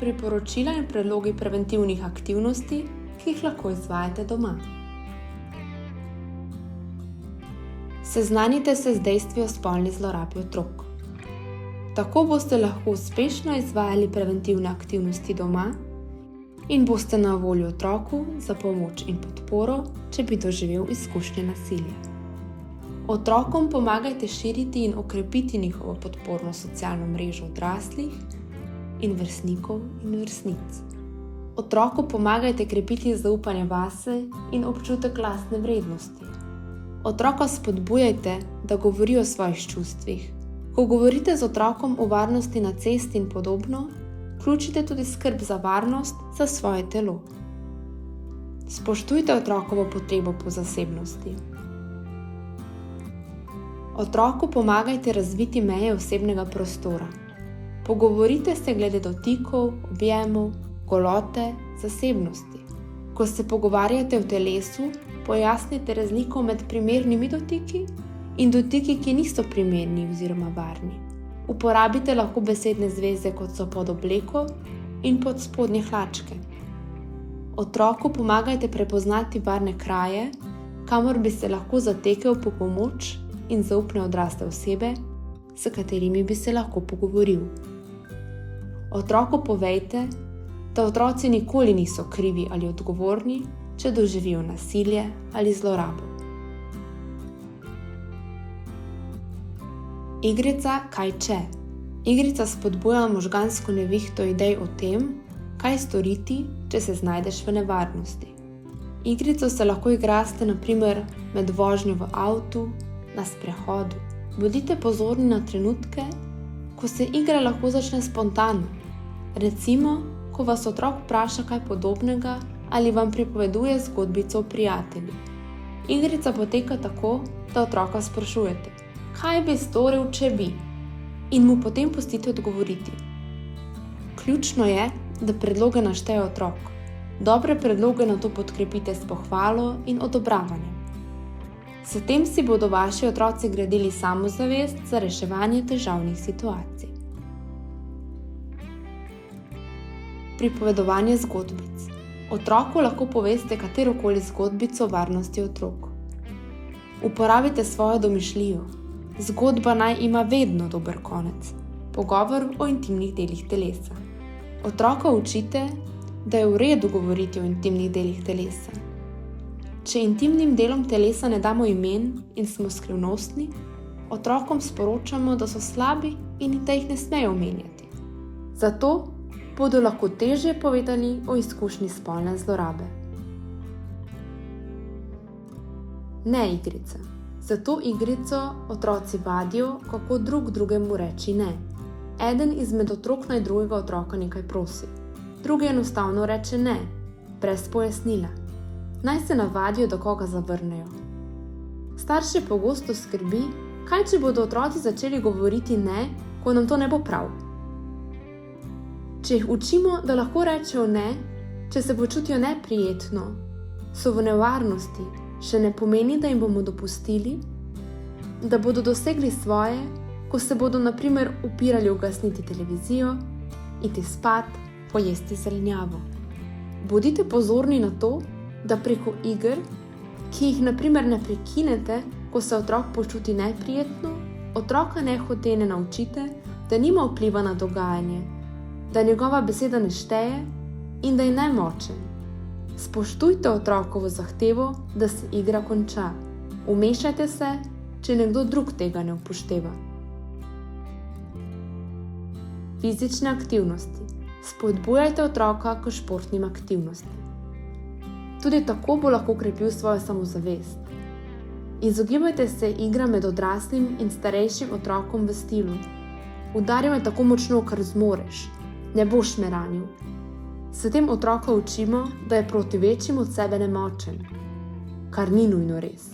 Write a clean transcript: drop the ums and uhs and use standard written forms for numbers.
priporočila in predlogi preventivnih aktivnosti, ki jih lahko izvajate doma. Seznanite se z dejstvi o spolni zlorabi otrok. Tako boste lahko uspešno izvajali preventivne aktivnosti doma in boste na voljo otroku za pomoč in podporo, če bi doživel izkušnje nasilja. Otrokom pomagajte širiti in okrepiti njihovo podporno socialno mrežo odraslih in vrstnikov in vrstnic. Otroku pomagajte krepiti zaupanje vase in občutek lastne vrednosti. Otroka spodbujajte, da govori o svojih čustvih. Ko govorite z otrokom o varnosti na cesti in podobno, vključite tudi skrb za varnost za svoje telo. Spoštujte otrokovo potrebo po zasebnosti. Otroku pomagajte razviti meje osebnega prostora. Pogovorite se glede dotikov, objemov, golote, zasebnosti. Ko se pogovarjate o telesu, pojasnite razliko med primernimi dotiki in dotiki, ki niso primerni oziroma varni. Uporabite lahko besedne zveze, kot so pod obleko in pod spodnje hlačke. Otroku pomagajte prepoznati varne kraje, kamor bi se lahko zatekel po pomoč in zaupne odrasle osebe, s katerimi bi se lahko pogovoril. Otroku povejte, da otroci nikoli niso krivi ali odgovorni, če doživijo nasilje ali zlorabo. Igrica Kaj če? Igrica spodbuja možgansko nevihto idej o tem, kaj storiti, če se znajdeš v nevarnosti. Igrico se lahko igrate na primer med vožnjo v avtu, na sprehodu. Bodite pozorni na trenutke, ko se igra lahko začne spontano. Recimo, ko vas otrok vpraša kaj podobnega ali vam pripoveduje zgodbico o prijatelju. Igrica poteka tako, da otroka sprašujete, kaj bi storil, če bi, in mu potem pustite odgovoriti. Ključno je, da predloge našteje otrok. Dobre predloge nato podkrepite s pohvalo in odobravanjem. S tem si bodo vaši otroci gradili samozavest za reševanje težavnih situacij. Pripovedovanje zgodbic. Otroku lahko poveste katerokoli zgodbico o varnosti otrok. Uporabite svojo domišljijo. Zgodba naj ima vedno dober konec. Pogovor o intimnih delih telesa. Otroka učite, da je v redu govoriti o intimnih delih telesa. Če intimnim delom telesa ne damo imen in smo skrivnostni, otrokom sporočamo, da so slabi in da jih ne smejo omenjati. Zato bodo lahko težje povedali o izkušnji spolne zlorabe. Ne igrica. Zato igrico otroci vadijo, kako drug drugemu reči ne. Eden izmed otrok naj drugega otroka nekaj prosi. Drugi enostavno reče ne, brez pojasnila. Naj se navadijo, da koga zavrnejo. Starše pogosto skrbi, kaj če bodo otroci začeli govoriti ne, ko nam to ne bo prav. Če jih učimo, da lahko rečejo ne, če se počutijo neprijetno, so v nevarnosti, še ne pomeni, da jim bomo dopustili, da bodo dosegli svoje, ko se bodo na primer upirali ugasniti televizijo, iti spat, pojesti zelenjavo. Bodite pozorni na to, da preko iger, ki jih na primer ne prekinete, ko se otrok počuti neprijetno, otroka nehotene naučite, da nima vpliva na dogajanje, da njegova beseda ne šteje in da je nemočen. Spoštujte otrokovo zahtevo, da se igra konča. Vmešajte se, če nekdo drug tega ne upošteva. Fizične aktivnosti. Spodbujajte otroka k športnim aktivnostim. Tudi tako bo lahko krepil svojo samozavest. Izogibajte se igram med odraslim in starejšim otrokom v stilu: udaril me tako močno, kar zmoreš, ne boš me ranil. S tem otroka učimo, da je proti večjim od sebe nemočen, kar ni nujno res.